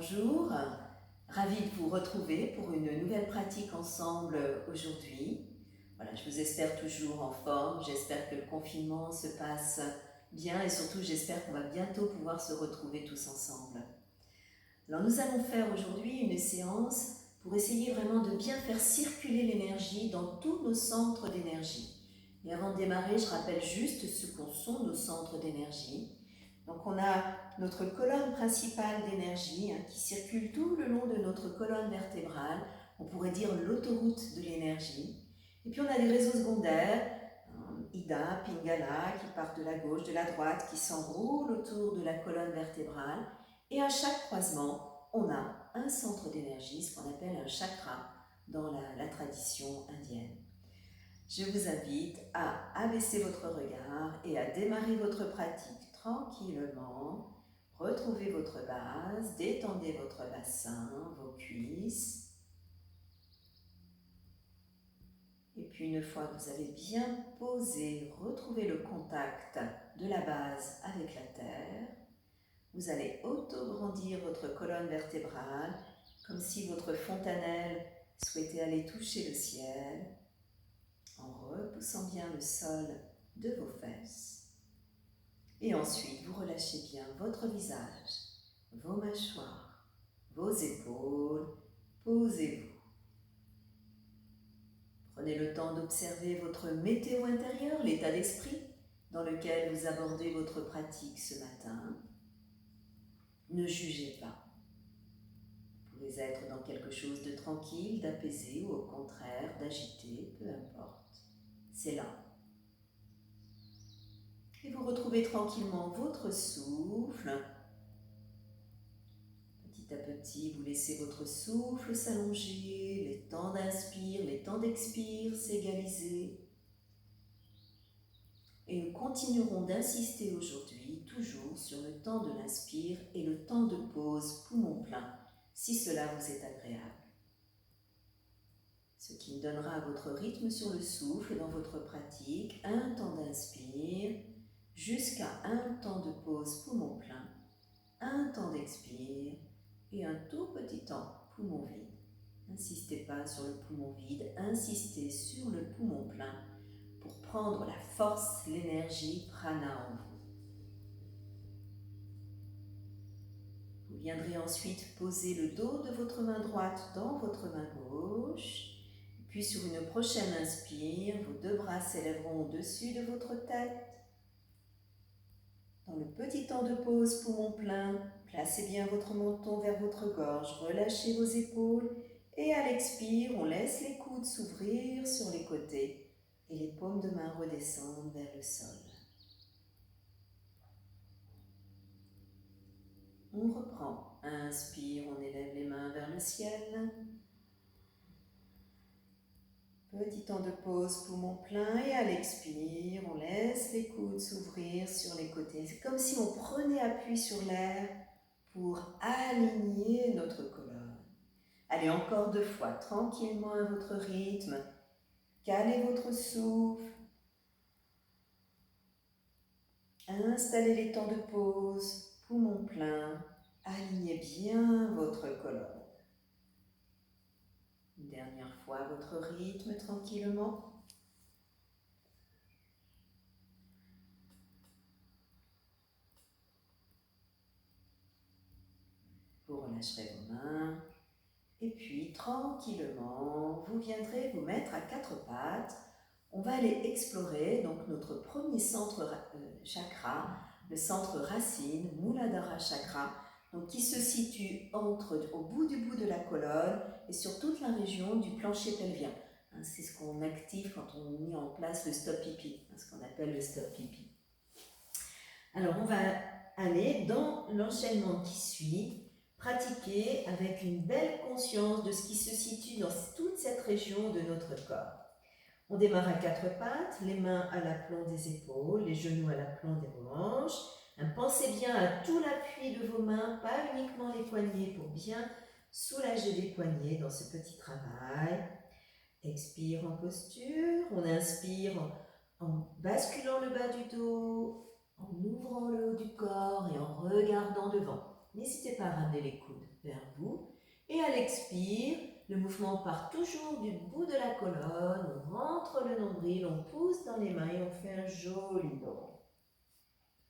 Bonjour, ravie de vous retrouver pour une nouvelle pratique ensemble aujourd'hui. Voilà, je vous espère toujours en forme, j'espère que le confinement se passe bien et surtout j'espère qu'on va bientôt pouvoir se retrouver tous ensemble. Alors nous allons faire aujourd'hui une séance pour essayer vraiment de bien faire circuler l'énergie dans tous nos centres d'énergie. Et avant de démarrer, je rappelle juste ce qu'en sont nos centres d'énergie. Donc on a notre colonne principale d'énergie qui circule tout le long de notre colonne vertébrale, on pourrait dire l'autoroute de l'énergie. Et puis on a des réseaux secondaires, Ida, Pingala, qui partent de la gauche, de la droite, qui s'enroulent autour de la colonne vertébrale. Et à chaque croisement, on a un centre d'énergie, ce qu'on appelle un chakra dans la tradition indienne. Je vous invite à abaisser votre regard et à démarrer votre pratique tranquillement. Retrouvez votre base, détendez votre bassin, vos cuisses. Et puis une fois que vous avez bien posé, retrouvez le contact de la base avec la terre. Vous allez auto-grandir votre colonne vertébrale comme si votre fontanelle souhaitait aller toucher le ciel, en repoussant bien le sol de vos fesses. Et ensuite, vous relâchez bien votre visage, vos mâchoires, vos épaules. Posez-vous. Prenez le temps d'observer votre météo intérieure, l'état d'esprit dans lequel vous abordez votre pratique ce matin. Ne jugez pas. Vous pouvez être dans quelque chose de tranquille, d'apaisé ou au contraire d'agité, peu importe. C'est là. Et vous retrouvez tranquillement votre souffle. Petit à petit, vous laissez votre souffle s'allonger, les temps d'inspire, les temps d'expire s'égaliser. Et nous continuerons d'insister aujourd'hui, toujours, sur le temps de l'inspire et le temps de pause poumon plein, si cela vous est agréable. Ce qui donnera à votre rythme sur le souffle dans votre pratique un temps d'inspire jusqu'à un temps de pause poumon plein, un temps d'expire et un tout petit temps poumon vide. N'insistez pas sur le poumon vide, insistez sur le poumon plein pour prendre la force, l'énergie prana en vous. Vous viendrez ensuite poser le dos de votre main droite dans votre main gauche. Puis sur une prochaine inspire, vos deux bras s'élèveront au-dessus de votre tête. Dans le petit temps de pause poumon plein, placez bien votre menton vers votre gorge, relâchez vos épaules et à l'expire, on laisse les coudes s'ouvrir sur les côtés et les paumes de main redescendent vers le sol. On reprend. Inspire, on élève les mains vers le ciel. Petit temps de pause, poumon plein, et à l'expire, on laisse les coudes s'ouvrir sur les côtés. C'est comme si on prenait appui sur l'air pour aligner notre colonne. Allez, encore 2 fois, tranquillement à votre rythme. Calez votre souffle. Installez les temps de pause, poumon plein. Alignez bien votre colonne. Une dernière fois, à votre rythme, tranquillement. Vous relâcherez vos mains. Et puis, tranquillement, vous viendrez vous mettre à 4 pattes. On va aller explorer donc notre premier centre chakra, le centre racine, Muladhara chakra, donc qui se situe au bout de la colonne et sur toute la région du plancher pelvien. C'est ce qu'on active quand on met en place le stop pipi, ce qu'on appelle le stop pipi. Alors, on va aller dans l'enchaînement qui suit, pratiquer avec une belle conscience de ce qui se situe dans toute cette région de notre corps. On démarre à 4 pattes, les mains à l'aplomb des épaules, les genoux à l'aplomb des hanches. Pensez bien à tout l'appui de vos mains, pas uniquement les poignets, pour bien soulager les poignets dans ce petit travail. Expire en posture, on inspire en basculant le bas du dos, en ouvrant le haut du corps et en regardant devant. N'hésitez pas à ramener les coudes vers vous. Et à l'expire, le mouvement part toujours du bout de la colonne, on rentre le nombril, on pousse dans les mains et on fait un joli dos.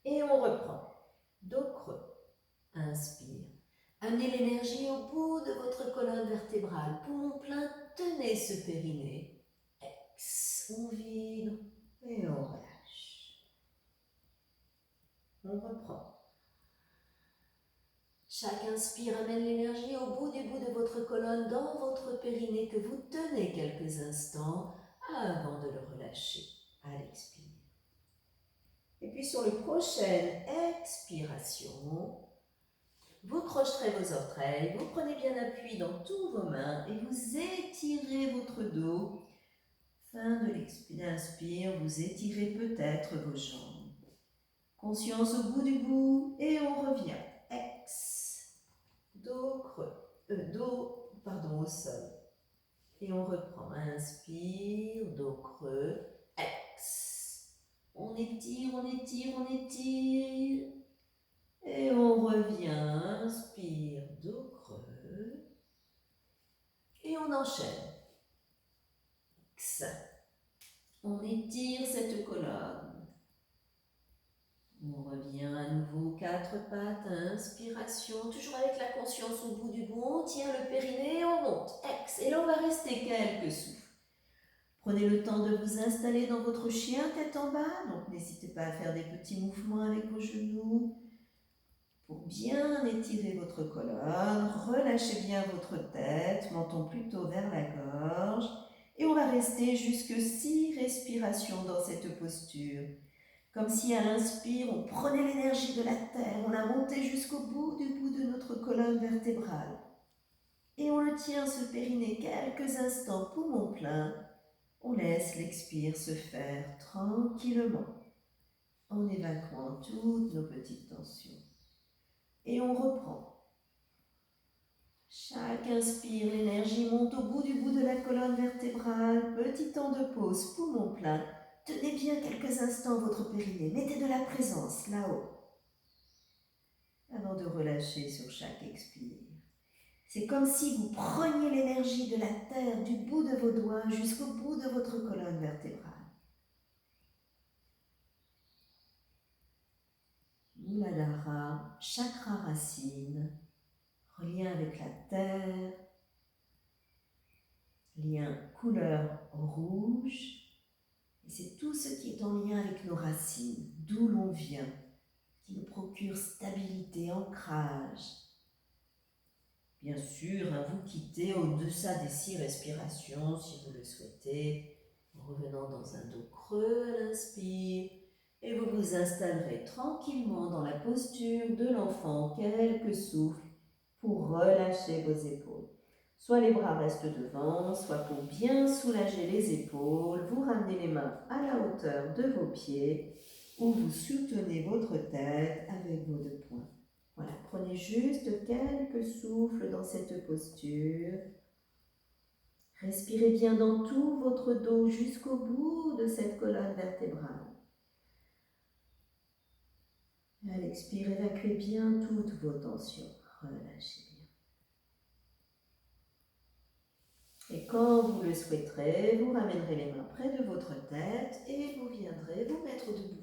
Et on reprend. Dos creux. Inspire. Amenez l'énergie au bout de votre colonne vertébrale. Poumon plein, tenez ce périnée. On vide et on relâche. On reprend. Chaque inspire amène l'énergie au bout de votre colonne dans votre périnée que vous tenez quelques instants avant de le relâcher à l'expire. Et puis sur la prochaine expiration, vous crocheterez vos orteils, vous prenez bien appui dans toutes vos mains et vous étirez votre dos. Fin de l'inspire, vous étirez peut-être vos jambes. Conscience au bout du bout et on revient. Dos creux, au sol. Et on reprend. Inspire, dos creux, on étire, on étire, on étire. Et on revient. Inspire, dos creux. Et on enchaîne. On étire cette colonne. On revient à nouveau, 4 pattes, inspiration, toujours avec la conscience au bout du bout, on tient le périnée, on monte, et là on va rester quelques souffles. Prenez le temps de vous installer dans votre chien tête en bas, donc n'hésitez pas à faire des petits mouvements avec vos genoux pour bien étirer votre colonne, relâchez bien votre tête, menton plutôt vers la gorge, et on va rester jusque 6 respirations dans cette posture. Comme si à l'inspire, on prenait l'énergie de la terre, on la montait jusqu'au bout de notre colonne vertébrale. Et on le tient, ce périnée, quelques instants, poumon plein. On laisse l'expire se faire tranquillement, en évacuant toutes nos petites tensions. Et on reprend. Chaque inspire, l'énergie monte au bout de la colonne vertébrale. Petit temps de pause, poumon plein. Tenez bien quelques instants votre périnée, mettez de la présence là-haut, avant de relâcher sur chaque expire. C'est comme si vous preniez l'énergie de la terre du bout de vos doigts jusqu'au bout de votre colonne vertébrale. Muladhara, chakra racine, relien avec la terre, lien couleur rouge. Et c'est tout ce qui est en lien avec nos racines, d'où l'on vient, qui nous procure stabilité, ancrage. Bien sûr, vous quittez au-deçà des 6 respirations si vous le souhaitez, en revenant dans un dos creux à l'inspire, et vous vous installerez tranquillement dans la posture de l'enfant, quelques souffles, pour relâcher vos épaules. Soit les bras restent devant, soit pour bien soulager les épaules, vous ramenez les mains à la hauteur de vos pieds ou vous soutenez votre tête avec vos 2 poings. Voilà, prenez juste quelques souffles dans cette posture. Respirez bien dans tout votre dos jusqu'au bout de cette colonne vertébrale. À l'expire, évacuez bien toutes vos tensions. Relâchez bien. Et quand vous le souhaiterez, vous ramènerez les mains près de votre tête et vous viendrez vous mettre debout.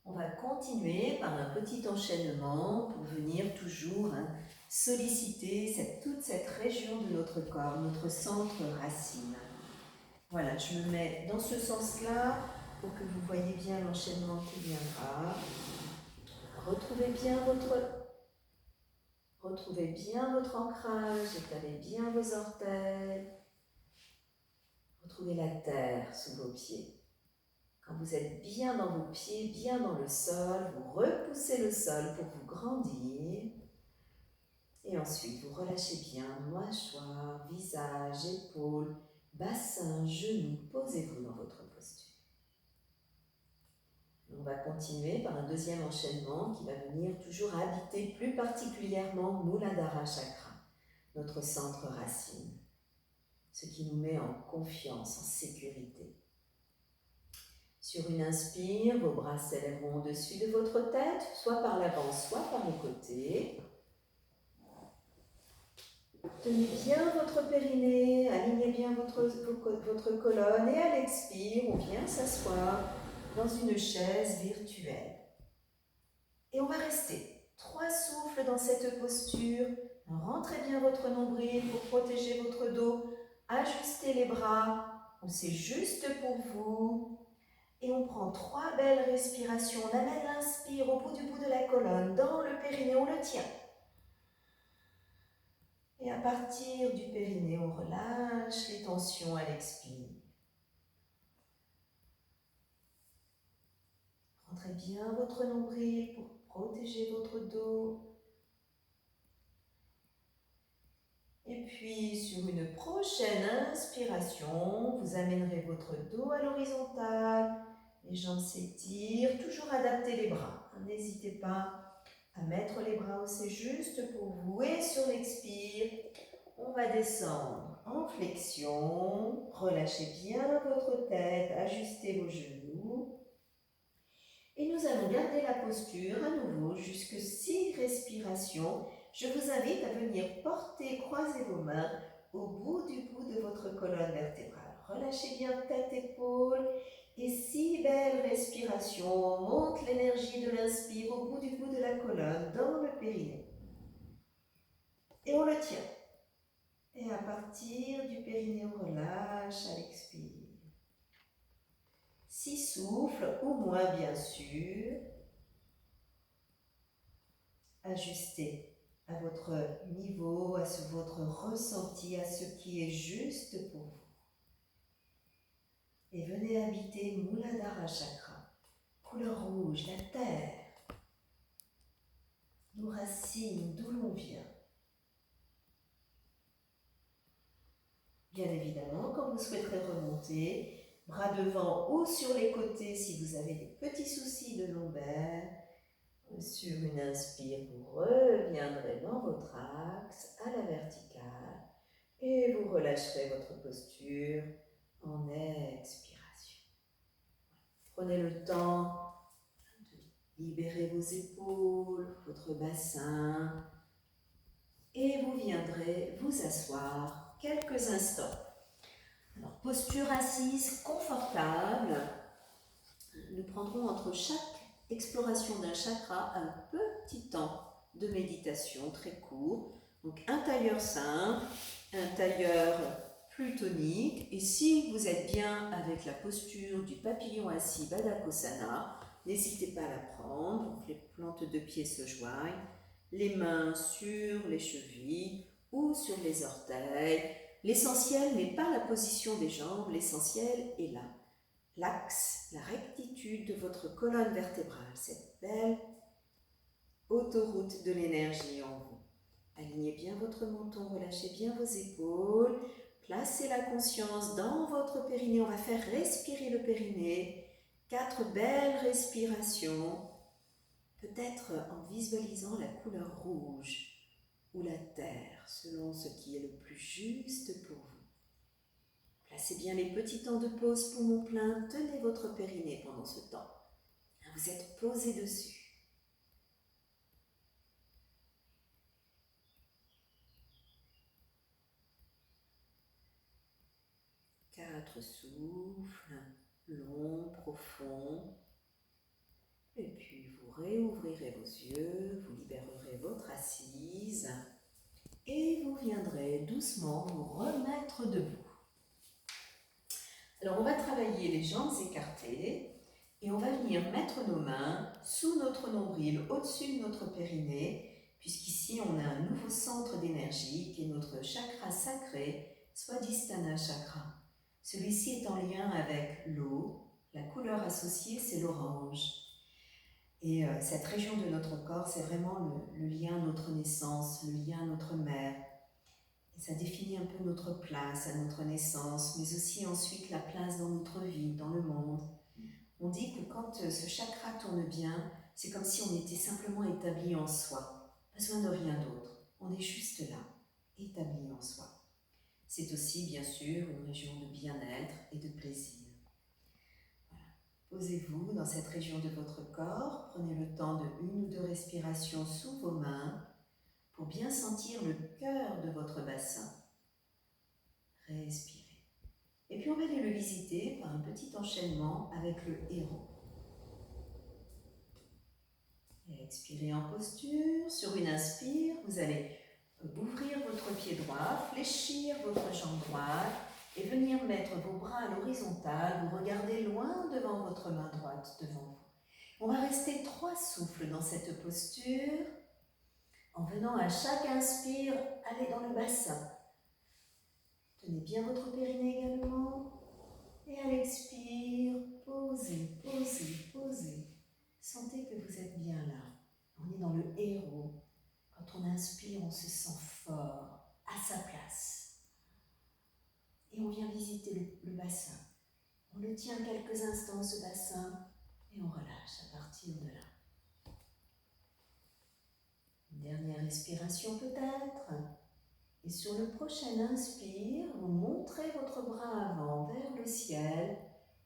On va continuer par un petit enchaînement pour venir toujours solliciter toute cette région de notre corps, notre centre racine. Voilà, je me mets dans ce sens-là pour que vous voyez bien l'enchaînement qui viendra. Retrouvez bien votre ancrage, étalez bien vos orteils. Retrouvez la terre sous vos pieds. Quand vous êtes bien dans vos pieds, bien dans le sol, vous repoussez le sol pour vous grandir. Et ensuite, vous relâchez bien mâchoire, visage, épaules, bassin, genoux. Posez-vous dans votre posture. On va continuer par un deuxième enchaînement qui va venir toujours habiter plus particulièrement Muladhara Chakra, notre centre racine, ce qui nous met en confiance, en sécurité. Sur une inspire, vos bras s'élèveront au-dessus de votre tête, soit par l'avant, soit par le côté. Tenez bien votre périnée, alignez bien votre colonne et à l'expire, on vient s'asseoir dans une chaise virtuelle. Et on va rester 3 souffles dans cette posture. Rentrez bien votre nombril pour protéger votre dos. Ajustez les bras, ou c'est juste pour vous. Et on prend 3 belles respirations. On amène l'inspire au bout de la colonne, dans le périnée, on le tient. Et à partir du périnée, on relâche les tensions à l'expire. Rentrez bien votre nombril pour protéger votre dos. Et puis, sur une prochaine inspiration, vous amènerez votre dos à l'horizontale. Les jambes s'étirent, toujours adaptez les bras. N'hésitez pas à mettre les bras où c'est juste pour vous. Et sur l'expire, on va descendre en flexion. Relâchez bien votre tête, ajustez vos genoux. Et nous allons garder la posture à nouveau jusque 6 respirations. Je vous invite à venir porter, croiser vos mains au bout de votre colonne vertébrale. Relâchez bien tête, épaules et 6 belles respirations. On monte l'énergie de l'inspire au bout de la colonne, dans le périnée. Et on le tient. Et à partir du périnée, on relâche à l'expire. 6 souffles, ou moins bien sûr. Ajustez à votre niveau, à votre ressenti, à ce qui est juste pour vous. Et venez habiter Muladhara Chakra, couleur rouge, la terre, nos racines, d'où l'on vient. Bien évidemment, quand vous souhaiterez remonter, bras devant ou sur les côtés si vous avez des petits soucis de lombaire. Sur une inspire, vous reviendrez dans votre axe à la verticale et vous relâcherez votre posture en expiration. Prenez le temps de libérer vos épaules, votre bassin et vous viendrez vous asseoir quelques instants. Alors, posture assise confortable. Nous prendrons entre chaque exploration d'un chakra un petit temps de méditation très court. Donc un tailleur simple, un tailleur plus tonique. Et si vous êtes bien avec la posture du papillon assis Baddha Kotsana, n'hésitez pas à la prendre. Donc les plantes de pied se joignent, les mains sur les chevilles ou sur les orteils. L'essentiel n'est pas la position des jambes, l'essentiel est là. L'axe, la rectitude de votre colonne vertébrale, cette belle autoroute de l'énergie en vous. Alignez bien votre menton, relâchez bien vos épaules, placez la conscience dans votre périnée. On va faire respirer le périnée. 4 belles respirations, peut-être en visualisant la couleur rouge ou la terre, selon ce qui est le plus juste pour vous. Placez bien les petits temps de pause, poumon plein, tenez votre périnée pendant ce temps. Vous êtes posé dessus. Quatre souffles, longs, profonds. Et puis vous réouvrirez vos yeux, vous libérerez votre assise et vous viendrez doucement vous remettre debout. Alors on va travailler les jambes écartées et on va venir mettre nos mains sous notre nombril, au-dessus de notre périnée, puisqu'ici on a un nouveau centre d'énergie qui est notre chakra sacré, Swadhisthana Chakra. Celui-ci est en lien avec l'eau, la couleur associée c'est l'orange. Et cette région de notre corps, c'est vraiment le lien à notre naissance, le lien à notre mère. Et ça définit un peu notre place à notre naissance, mais aussi ensuite la place dans notre vie, dans le monde. On dit que quand ce chakra tourne bien, c'est comme si on était simplement établi en soi. Pas besoin de rien d'autre. On est juste là, établi en soi. C'est aussi, bien sûr, une région de bien-être et de plaisir. Voilà. Posez-vous dans cette région de votre corps. Prenez le temps de 1 ou 2 respirations sous vos mains pour bien sentir le cœur de votre bassin. Respirez. Et puis on va aller le visiter par un petit enchaînement avec le héros. Et expirez en posture. Sur une inspire, vous allez ouvrir votre pied droit, fléchir votre jambe droite et venir mettre vos bras à l'horizontale. Vous regardez loin devant votre main droite, devant vous. On va rester 3 souffles dans cette posture. En venant à chaque inspire, allez dans le bassin. Tenez bien votre périnée également. Et à l'expire, posez, posez, posez. Sentez que vous êtes bien là. On est dans le héros. Quand on inspire, on se sent fort, à sa place. Et on vient visiter le bassin. On le tient quelques instants, ce bassin, et on relâche à partir de là. Une dernière respiration peut-être. Et sur le prochain inspire, vous montrez votre bras avant vers le ciel.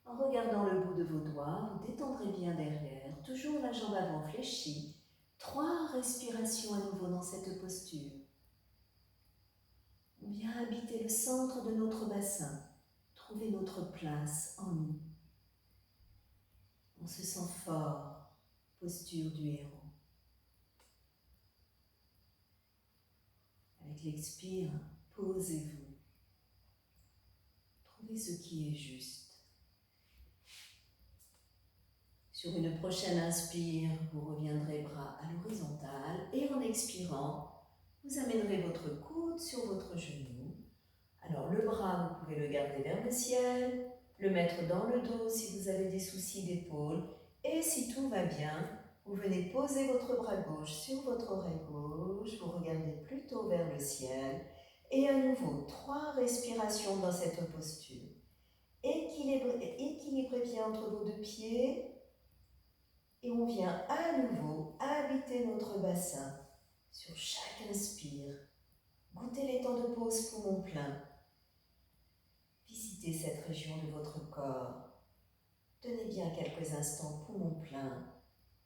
En regardant le bout de vos doigts, vous détendrez bien derrière, toujours la jambe avant fléchie. 3 respirations à nouveau dans cette posture. On vient habiter le centre de notre bassin, trouver notre place en nous. On se sent fort, posture du héros. Avec l'expire, posez-vous. Trouvez ce qui est juste. Sur une prochaine inspire, vous reviendrez bras à l'horizontale et en expirant, vous amènerez votre coude sur votre genou. Alors le bras, vous pouvez le garder vers le ciel, le mettre dans le dos si vous avez des soucis d'épaule. Et si tout va bien, vous venez poser votre bras gauche sur votre oreille gauche, vous regardez plutôt vers le ciel. Et à nouveau, 3 respirations dans cette posture. Équilibrez bien entre vos 2 pieds. Et on vient à nouveau habiter notre bassin sur chaque inspire. Goûtez les temps de pause poumon plein. Visitez cette région de votre corps. Tenez bien quelques instants poumon plein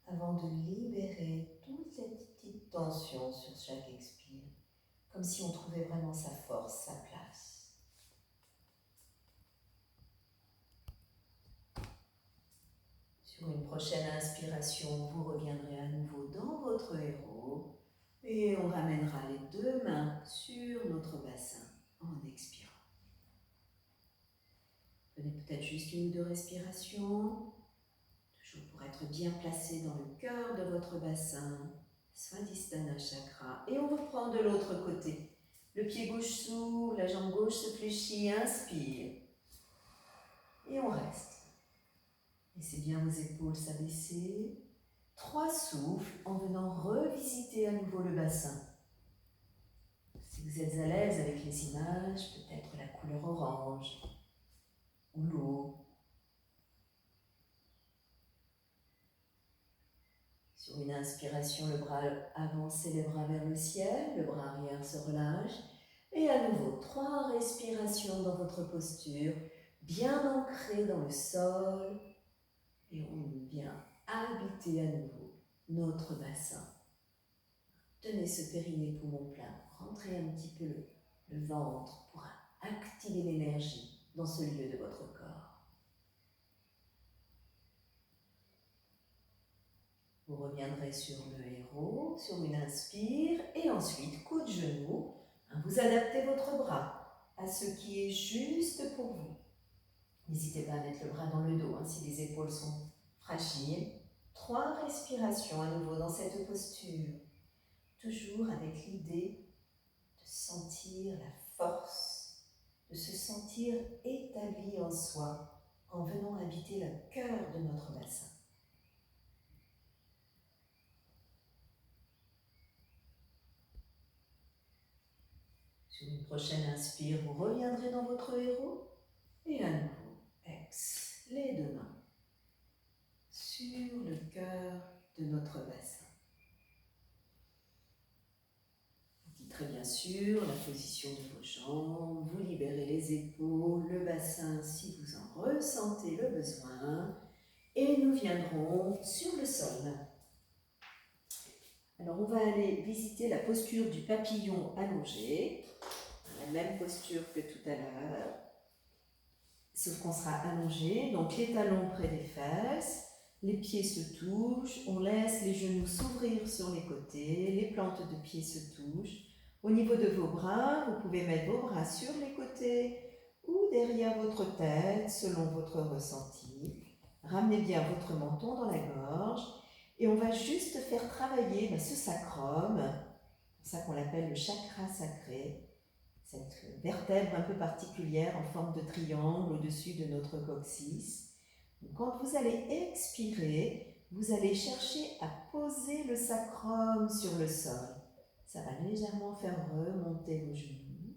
avant de libérer toutes les petites tensions sur chaque expire, comme si on trouvait vraiment sa force, sa place. Sur une prochaine inspiration, vous reviendrez à nouveau dans votre héros et on ramènera les 2 mains sur notre bassin en expirant. Prenez peut-être juste 1 ou 2 respirations, toujours pour être bien placé dans le cœur de votre bassin, Swadhisthana chakra. Et on reprend de l'autre côté. Le pied gauche s'ouvre, la jambe gauche se fléchit, inspire. Et on reste. Laissez bien vos épaules s'abaisser. 3 souffles en venant revisiter à nouveau le bassin. Si vous êtes à l'aise avec les images, peut-être la couleur orange ou l'eau. Sur une inspiration, le bras avance et les bras vers le ciel, le bras arrière se relâche. Et à nouveau, 3 respirations dans votre posture, bien ancrée dans le sol. Et on vient habiter à nouveau notre bassin. Tenez ce périnée poumon plein. Rentrez un petit peu le ventre pour activer l'énergie dans ce lieu de votre corps. Vous reviendrez sur le héros, sur une inspire, et ensuite, coude genou. Vous adaptez votre bras à ce qui est juste pour vous. N'hésitez pas à mettre le bras dans le dos si les épaules sont fragiles. 3 respirations à nouveau dans cette posture. Toujours avec l'idée de sentir la force, de se sentir établi en soi en venant habiter le cœur de notre bassin. Sur une prochaine inspire, vous reviendrez dans votre héros et à nouveau, les 2 mains sur le cœur de notre bassin. Vous quitterez bien sûr la position de vos jambes, vous libérez les épaules, le bassin si vous en ressentez le besoin et nous viendrons sur le sol. Alors on va aller visiter la posture du papillon allongé, la même posture que tout à l'heure, sauf qu'on sera allongé, donc les talons près des fesses, les pieds se touchent, on laisse les genoux s'ouvrir sur les côtés, les plantes de pieds se touchent. Au niveau de vos bras, vous pouvez mettre vos bras sur les côtés ou derrière votre tête, selon votre ressenti. Ramenez bien votre menton dans la gorge et on va juste faire travailler ce sacrum, c'est ça qu'on l'appelle le chakra sacré, cette vertèbre un peu particulière en forme de triangle au-dessus de notre coccyx. Donc, quand vous allez expirer, vous allez chercher à poser le sacrum sur le sol. Ça va légèrement faire remonter vos genoux.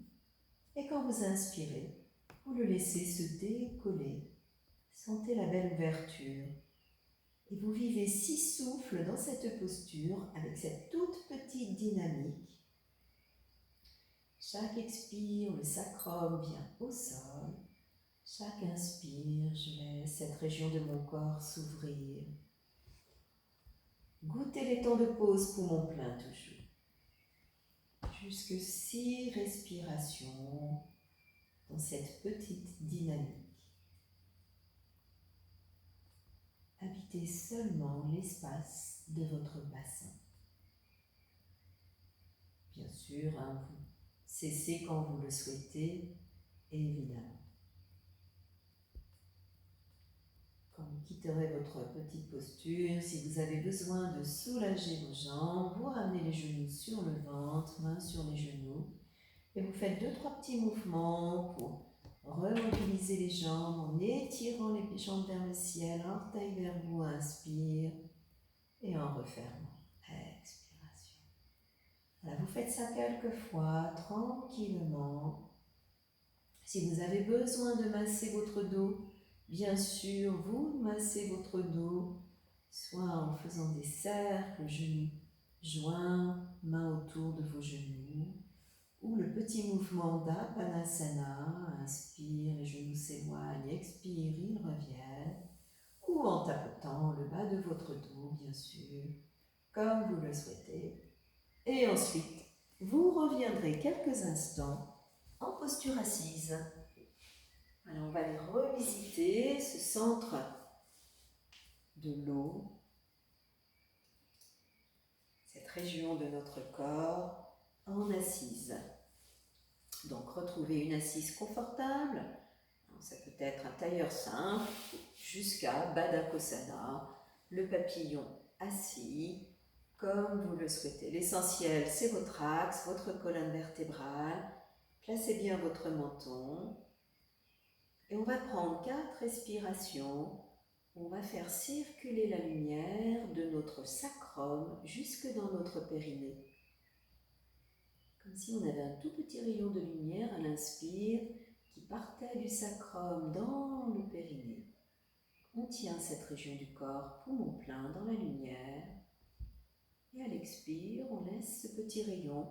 Et quand vous inspirez, vous le laissez se décoller. Sentez la belle ouverture. Et vous vivez 6 souffles dans cette posture avec cette toute petite dynamique. Chaque expire, le sacrum vient au sol. Chaque inspire, je laisse cette région de mon corps s'ouvrir. Goûtez les temps de pause, poumon plein toujours. Jusque 6 respirations dans cette petite dynamique. Habitez seulement l'espace de votre bassin. Bien sûr, vous cessez quand vous le souhaitez, évidemment. Quand vous quitterez votre petite posture, si vous avez besoin de soulager vos jambes, vous ramenez les genoux sur le ventre, mains sur les genoux, et vous faites 2-3 petits mouvements pour remobiliser les jambes en étirant les jambes vers le ciel, orteil vers vous, inspire, et en refermant, expiration. Voilà, vous faites ça quelques fois, tranquillement. Si vous avez besoin de masser votre dos, bien sûr, vous massez votre dos, soit en faisant des cercles, genoux joints, mains autour de vos genoux, ou le petit mouvement d'Apanasana, inspire, les genoux s'éloignent, expire, ils reviennent, ou en tapotant le bas de votre dos, bien sûr, comme vous le souhaitez. Et ensuite, vous reviendrez quelques instants en posture assise. Alors on va aller revisiter ce centre de l'eau, cette région de notre corps en assise. Donc retrouvez une assise confortable, ça peut être un tailleur simple, jusqu'à Baddha-Kossana, le papillon assis, comme vous le souhaitez. L'essentiel, c'est votre axe, votre colonne vertébrale. Placez bien votre menton. Et on va prendre 4 respirations. On va faire circuler la lumière de notre sacrum jusque dans notre périnée. Comme si on avait un tout petit rayon de lumière à l'inspire qui partait du sacrum dans le périnée. On tient cette région du corps, poumon plein dans la lumière. Et à l'expire, on laisse ce petit rayon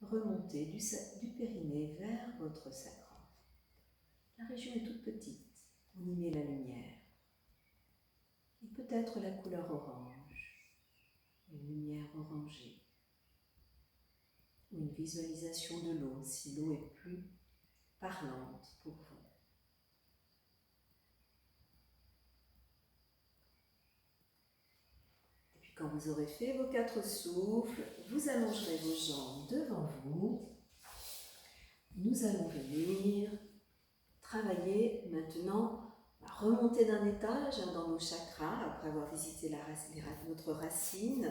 remonter du périnée vers votre sacrum. La région est toute petite, on y met la lumière. Et peut-être la couleur orange, une lumière orangée. Ou une visualisation de l'eau, si l'eau est plus parlante pour vous. Et puis quand vous aurez fait vos 4 souffles, vous allongerez vos jambes devant vous. Nous allons venir travailler maintenant à remonter d'un étage dans nos chakras, après avoir visité notre racine,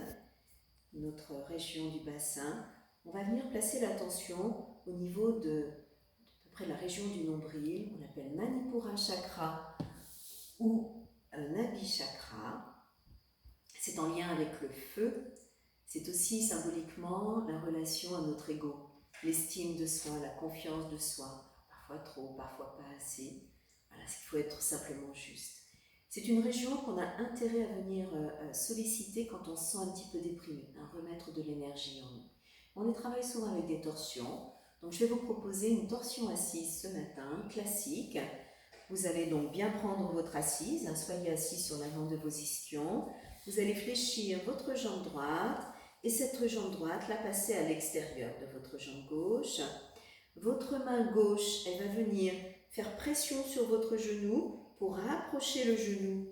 notre région du bassin. On va venir placer l'attention au niveau de à peu près la région du nombril, on appelle Manipura Chakra ou Nabhi Chakra. C'est en lien avec le feu, c'est aussi symboliquement la relation à notre ego, l'estime de soi, la confiance de soi, parfois trop, parfois pas assez. Voilà, il faut être simplement juste. C'est une région qu'on a intérêt à venir solliciter quand on se sent un petit peu déprimé, à remettre de l'énergie en nous. On y travaille souvent avec des torsions, donc je vais vous proposer une torsion assise ce matin, classique. Vous allez donc bien prendre votre assise, soyez assis sur l'avant de vos ischions. Vous allez fléchir votre jambe droite et cette jambe droite, la passer à l'extérieur de votre jambe gauche. Votre main gauche, elle va venir faire pression sur votre genou pour rapprocher le genou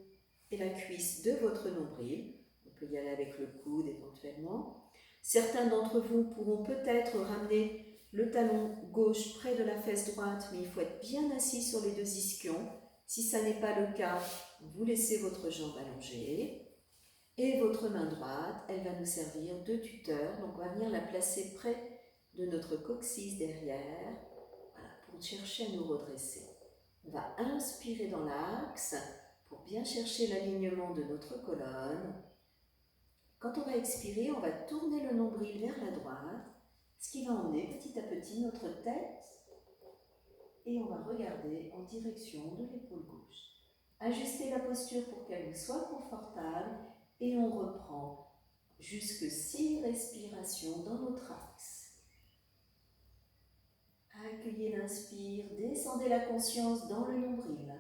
et la cuisse de votre nombril. On peut y aller avec le coude éventuellement. Certains d'entre vous pourront peut-être ramener le talon gauche près de la fesse droite, mais il faut être bien assis sur les deux ischions. Si ça n'est pas le cas, vous laissez votre jambe allongée. Et votre main droite, elle va nous servir de tuteur. Donc on va venir la placer près de notre coccyx derrière, voilà, pour chercher à nous redresser. On va inspirer dans l'axe pour bien chercher l'alignement de notre colonne. Quand on va expirer, on va tourner le nombril vers la droite, ce qui va emmener petit à petit notre tête et on va regarder en direction de l'épaule gauche. Ajustez la posture pour qu'elle vous soit confortable et on reprend jusque 6 respirations dans notre axe. Accueillez l'inspire, descendez la conscience dans le nombril.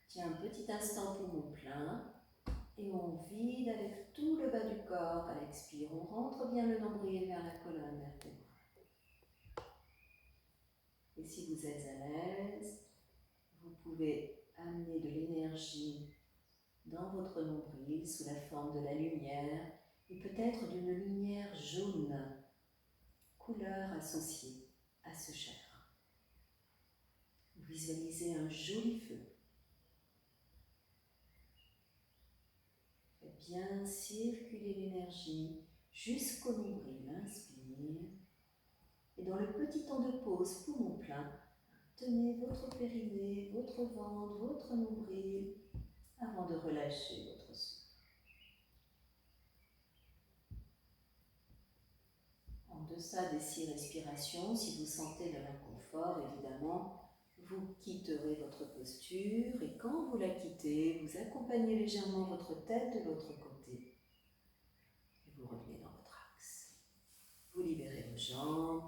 Tiens un petit instant poumon plein et on vide avec tout le bas du corps à l'expire. On rentre bien le nombril vers la colonne vertébrale. Et si vous êtes à l'aise, vous pouvez amener de l'énergie dans votre nombril sous la forme de la lumière et peut-être d'une lumière jaune, couleur associée à ce chakra. Visualisez un joli feu. Faites bien circuler l'énergie jusqu'au nombril. Inspire. Et dans le petit temps de pause, poumon plein, tenez votre périnée, votre ventre, votre nombril avant de relâcher votre souffle. En deçà des 6 respirations, si vous sentez de l'inconfort, évidemment, vous quitterez votre posture et quand vous la quittez, vous accompagnez légèrement votre tête de l'autre côté et vous revenez dans votre axe. Vous libérez vos jambes,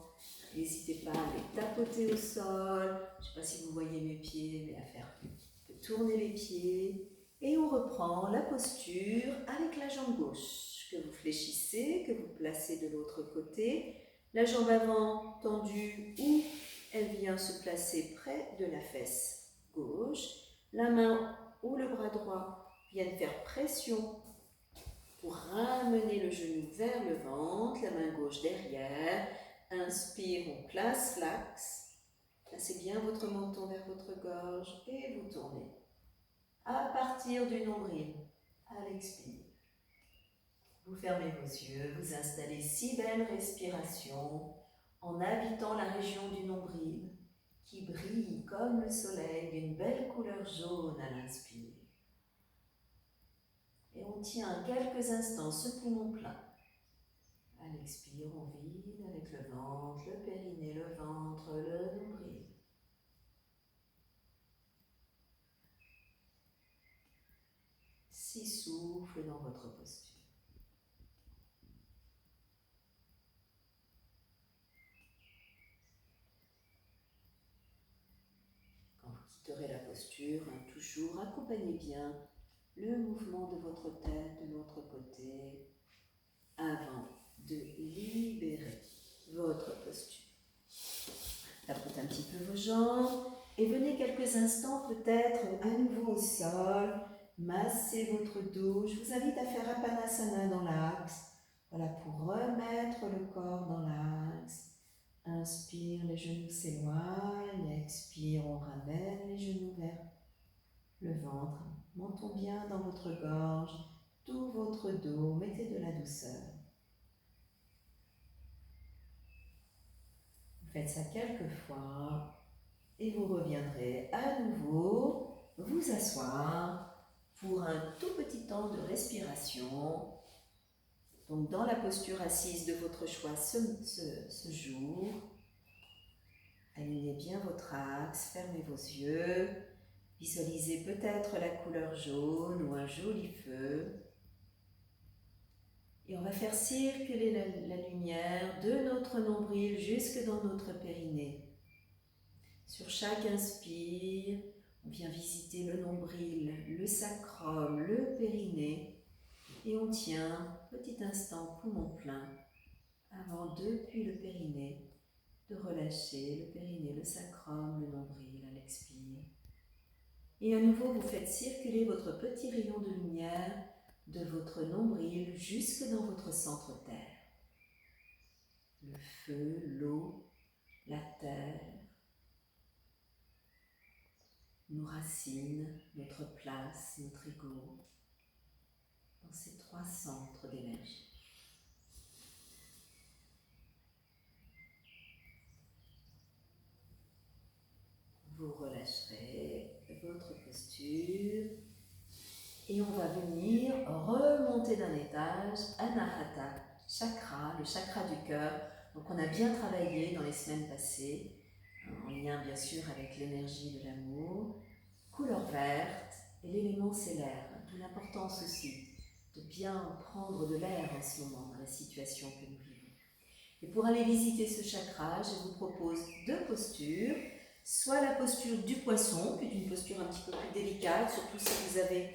n'hésitez pas à les tapoter au sol, je ne sais pas si vous voyez mes pieds, mais à faire tourner les pieds et on reprend la posture avec la jambe gauche que vous fléchissez, que vous placez de l'autre côté, la jambe avant tendue ou elle vient se placer près de la fesse gauche. La main ou le bras droit viennent faire pression pour ramener le genou vers le ventre, la main gauche derrière. Inspire, on place l'axe. Placez bien votre menton vers votre gorge et vous tournez. À partir du nombril, à l'expire. Vous fermez vos yeux, vous installez 6 belles respirations en habitant la région du nombril qui brille comme le soleil d'une belle couleur jaune à l'inspire. Et on tient quelques instants ce poumon plein. À l'expire, on vide avec le ventre, le périnée, le ventre, le nombril. Six souffles dans votre posture. Quitterez la posture, toujours accompagnez bien le mouvement de votre tête de l'autre côté avant de libérer votre posture. Tapotez un petit peu vos jambes et venez quelques instants peut-être à nouveau au sol, massez votre dos. Je vous invite à faire Apanasana dans l'axe, voilà, pour remettre le corps dans l'axe. Inspire, les genoux s'éloignent, expire, on ramène les genoux vers le ventre. Menton bien dans votre gorge, tout votre dos, mettez de la douceur. Vous faites ça quelques fois et vous reviendrez à nouveau vous asseoir pour un tout petit temps de respiration. Donc dans la posture assise de votre choix ce jour, alignez bien votre axe, fermez vos yeux, visualisez peut-être la couleur jaune ou un joli feu. Et on va faire circuler la lumière de notre nombril jusque dans notre périnée. Sur chaque inspire, On vient visiter le nombril, le sacrum, le périnée. Et on tient petit instant poumon plein avant, depuis le périnée, de relâcher le périnée, le sacrum, le nombril à l'expire. Et à nouveau, vous faites circuler votre petit rayon de lumière de votre nombril jusque dans votre centre terre. Le feu, l'eau, la terre, nos racines, notre place, notre ego, dans ces 3 centres d'énergie. Vous relâcherez votre posture et on va venir remonter d'un étage Anahata Chakra, le chakra du cœur. Donc on a bien travaillé dans les semaines passées, en lien bien sûr avec l'énergie de l'amour, couleur verte et l'élément c'est l'air, d'où l'importance aussi de bien prendre de l'air en ce moment dans la situation que nous vivons. Et pour aller visiter ce chakra, je vous propose 2 postures. Soit la posture du poisson, qui est une posture un petit peu plus délicate, surtout si vous avez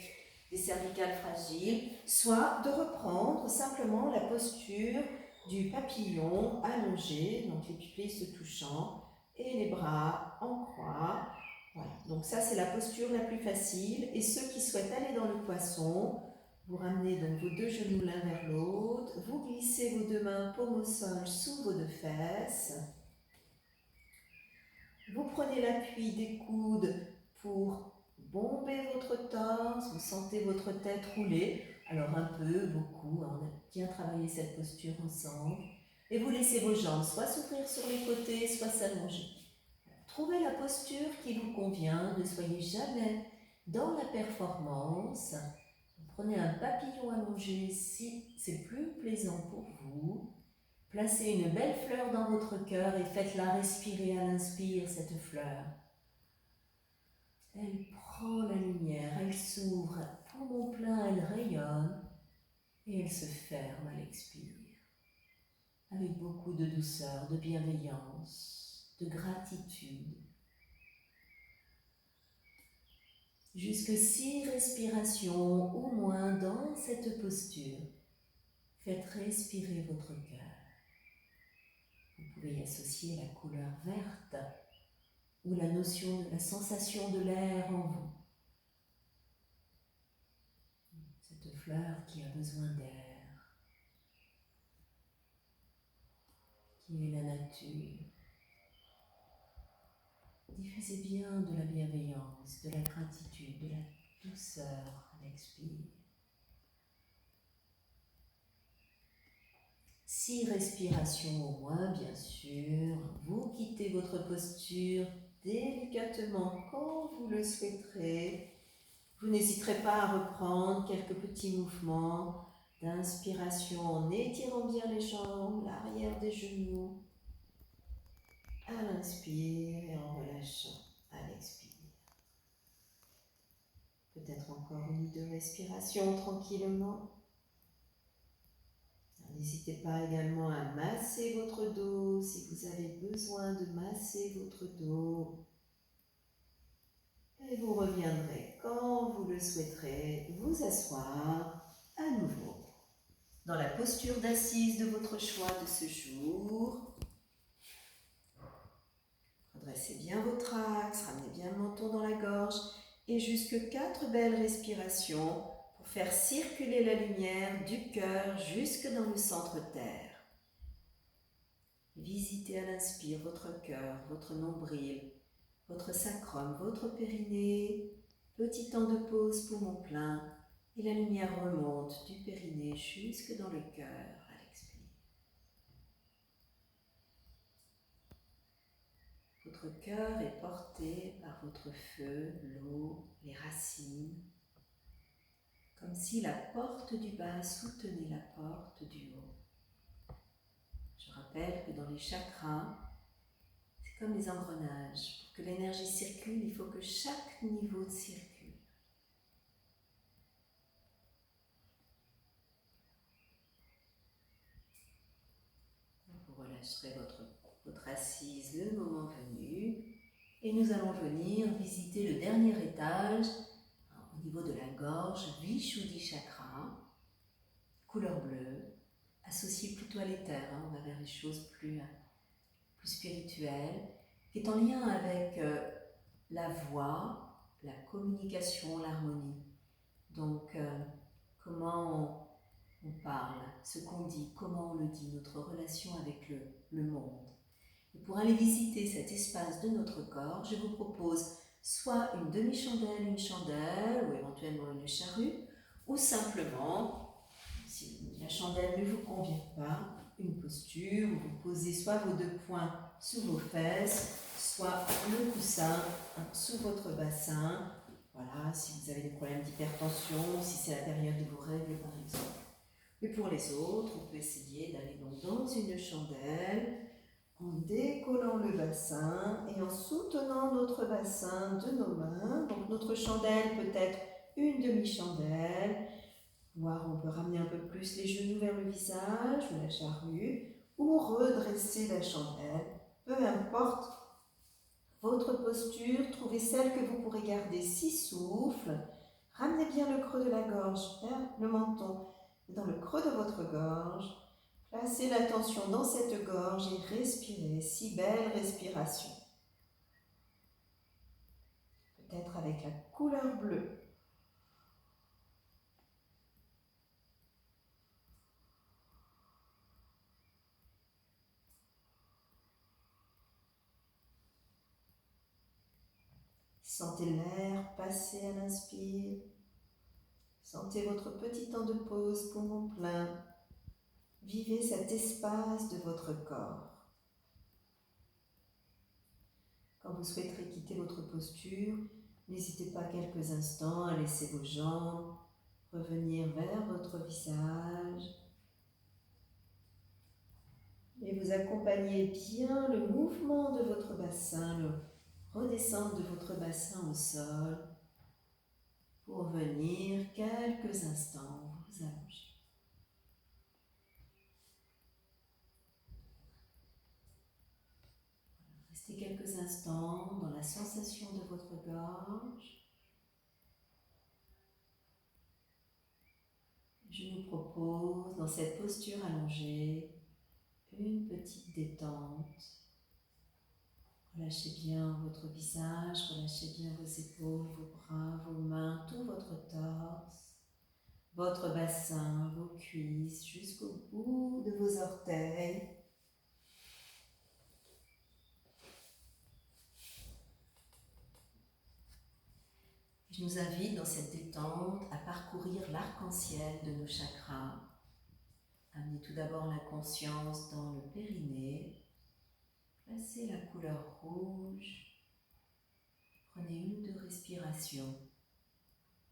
des cervicales fragiles, soit de reprendre simplement la posture du papillon allongé, donc les pupilles se touchant, et les bras en croix. Voilà. Donc ça, c'est la posture la plus facile. Et ceux qui souhaitent aller dans le poisson, vous ramenez donc vos 2 genoux l'un vers l'autre, vous glissez vos 2 mains paume au sol sous vos 2 fesses. Vous prenez l'appui des coudes pour bomber votre torse, vous sentez votre tête rouler, alors un peu, beaucoup, on a bien travaillé cette posture ensemble. Et vous laissez vos jambes soit s'ouvrir sur les côtés, soit s'allonger. Trouvez la posture qui vous convient, ne soyez jamais dans la performance. Prenez un papillon allongé si c'est plus plaisant pour vous. Placez une belle fleur dans votre cœur et faites-la respirer à l'inspire, cette fleur. Elle prend la lumière, elle s'ouvre, poumon plein, elle rayonne et elle se ferme à l'expire. Avec beaucoup de douceur, de bienveillance, de gratitude. Jusque 6 respirations au moins dans cette posture. Faites respirer votre cœur. Vous pouvez y associer la couleur verte ou la notion de la sensation de l'air en vous. Cette fleur qui a besoin d'air, qui est la nature. Diffusez bien de la bienveillance, de la gratitude, de la douceur à l'expire. 6 respirations au moins, bien sûr. Vous quittez votre posture délicatement quand vous le souhaiterez. Vous n'hésiterez pas à reprendre quelques petits mouvements d'inspiration en étirant bien les jambes, l'arrière des genoux, à l'inspire et en relâchant à l'expire. Peut-être encore 1 ou 2 respirations tranquillement. N'hésitez pas également à masser votre dos si vous avez besoin de masser votre dos. Et vous reviendrez quand vous le souhaiterez vous asseoir à nouveau dans la posture d'assise de votre choix de ce jour. Redressez bien votre axe, ramenez bien le menton dans la gorge et jusque 4 belles respirations pour faire circuler la lumière du cœur jusque dans le centre terre. Visitez à l'inspire votre cœur, votre nombril, votre sacrum, votre périnée. Petit temps de pause, poumon plein, et la lumière remonte du périnée jusque dans le cœur à l'expire. Votre cœur est porté par votre feu, l'eau, les racines, comme si la porte du bas soutenait la porte du haut. Je rappelle que dans les chakras, c'est comme les engrenages. Pour que l'énergie circule, il faut que chaque niveau circule. Vous relâcherez votre assise le moment venu Et nous allons venir visiter le dernier étage, au niveau de la gorge, Vishuddhi Chakra, couleur bleue, associé plutôt à l'éther, on va vers les choses plus spirituelles, qui est en lien avec la voix, la communication, l'harmonie. Donc, comment on parle, ce qu'on dit, comment on le dit, notre relation avec le monde. Et pour aller visiter cet espace de notre corps, je vous propose soit une demi-chandelle, une chandelle, ou éventuellement une charrue, ou simplement, si la chandelle ne vous convient pas, une posture où vous posez soit vos deux poings sous vos fesses, soit le coussin sous votre bassin. Voilà, si vous avez des problèmes d'hypertension, si c'est la période de vos règles par exemple. Et pour les autres, on peut essayer d'aller donc dans une chandelle, en décollant le bassin et en soutenant notre bassin de nos mains. Donc notre chandelle peut être une demi-chandelle, voire on peut ramener un peu plus les genoux vers le visage ou la charrue, ou redresser la chandelle, peu importe votre posture, trouvez celle que vous pourrez garder 6 souffles. Ramenez bien le creux de la gorge vers le menton, dans le creux de votre gorge. Placez l'attention dans cette gorge et respirez, 6 belles respirations. Peut-être avec la couleur bleue. Sentez l'air passer à l'inspire. Sentez votre petit temps de pause poumon plein. Vivez cet espace de votre corps. Quand vous souhaiterez quitter votre posture, n'hésitez pas quelques instants à laisser vos jambes revenir vers votre visage et vous accompagnez bien le mouvement de votre bassin, le redescendre de votre bassin au sol pour venir quelques instants vous allonger. Restez quelques instants dans la sensation de votre gorge. Je vous propose, dans cette posture allongée, une petite détente. Relâchez bien votre visage, relâchez bien vos épaules, vos bras, vos mains, tout votre torse, votre bassin, vos cuisses, jusqu'au bout de vos orteils. Je nous invite dans cette détente à parcourir l'arc-en-ciel de nos chakras. Amenez tout d'abord la conscience dans le périnée. Placez la couleur rouge. Prenez une ou deux respirations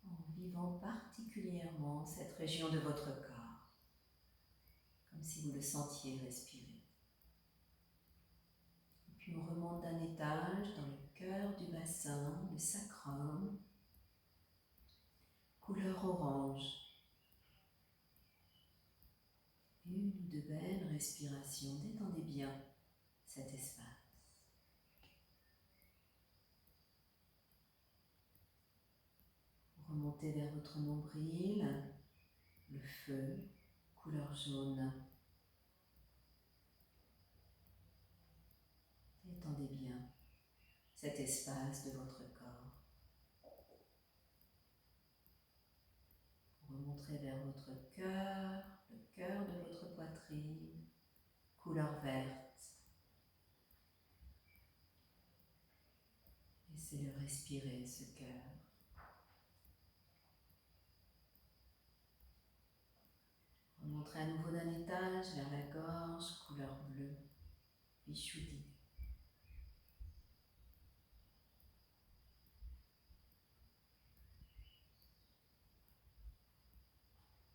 en vivant particulièrement cette région de votre corps, comme si vous le sentiez respirer. Et puis on remonte d'un étage dans le cœur du bassin, le sacrum, couleur orange. Une ou deux belles respirations, détendez bien cet espace. Remontez vers votre nombril, le feu, couleur jaune. Détendez bien cet espace de votre corps. Remontez vers votre cœur, le cœur de votre poitrine, couleur verte. Laissez-le respirer, ce cœur. Remontez à nouveau d'un étage vers la gorge, couleur bleue, Vishuddhi.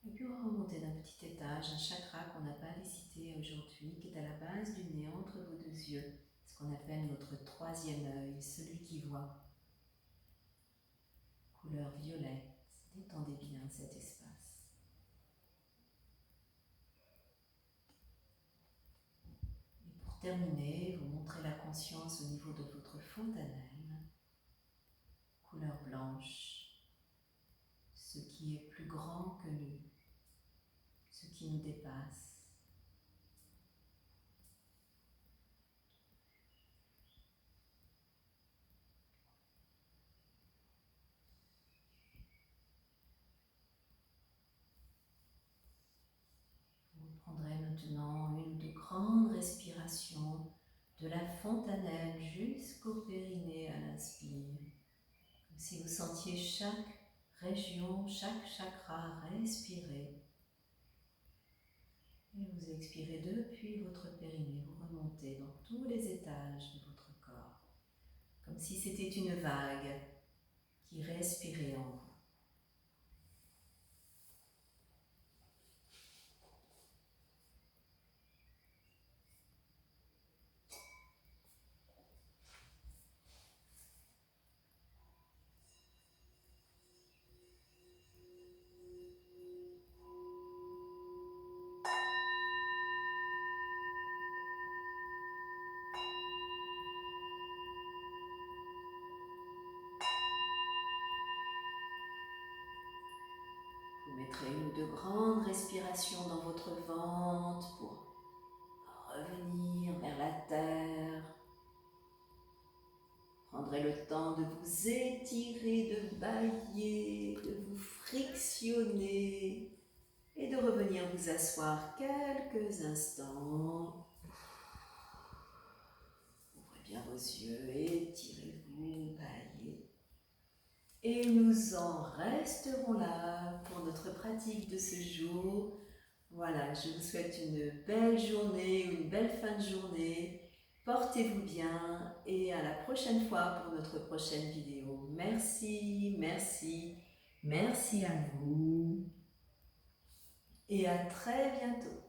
Et puis on va remonter d'un petit étage, un chakra qu'on n'a pas cité aujourd'hui, qui est à la base du nez, entre vos deux yeux, ce qu'on appelle notre troisième œil, celui qui voit. Couleur violette, détendez bien cet espace. terminer, vous montrez la conscience au niveau de votre fontanelle, couleur blanche, ce qui est plus grand que nous, ce qui nous dépasse. Vous prendrez maintenant une de grandes respirations de la fontanelle jusqu'au périnée à l'inspire, comme si vous sentiez chaque région, chaque chakra respirer. Et vous expirez depuis votre périnée, vous remontez dans tous les étages de votre corps, comme si c'était une vague qui respirait en vous. Vous mettrez une ou deux grandes respirations dans votre ventre pour revenir vers la terre. Prendrez le temps de vous étirer, de bâiller, de vous frictionner et de revenir vous asseoir quelques instants. Ouvrez bien vos yeux, étirez-vous, bâillez. Et nous en resterons là pour notre pratique de ce jour. Voilà, je vous souhaite une belle journée, une belle fin de journée. Portez-vous bien et à la prochaine fois pour notre prochaine vidéo. Merci, merci, merci à vous et à très bientôt.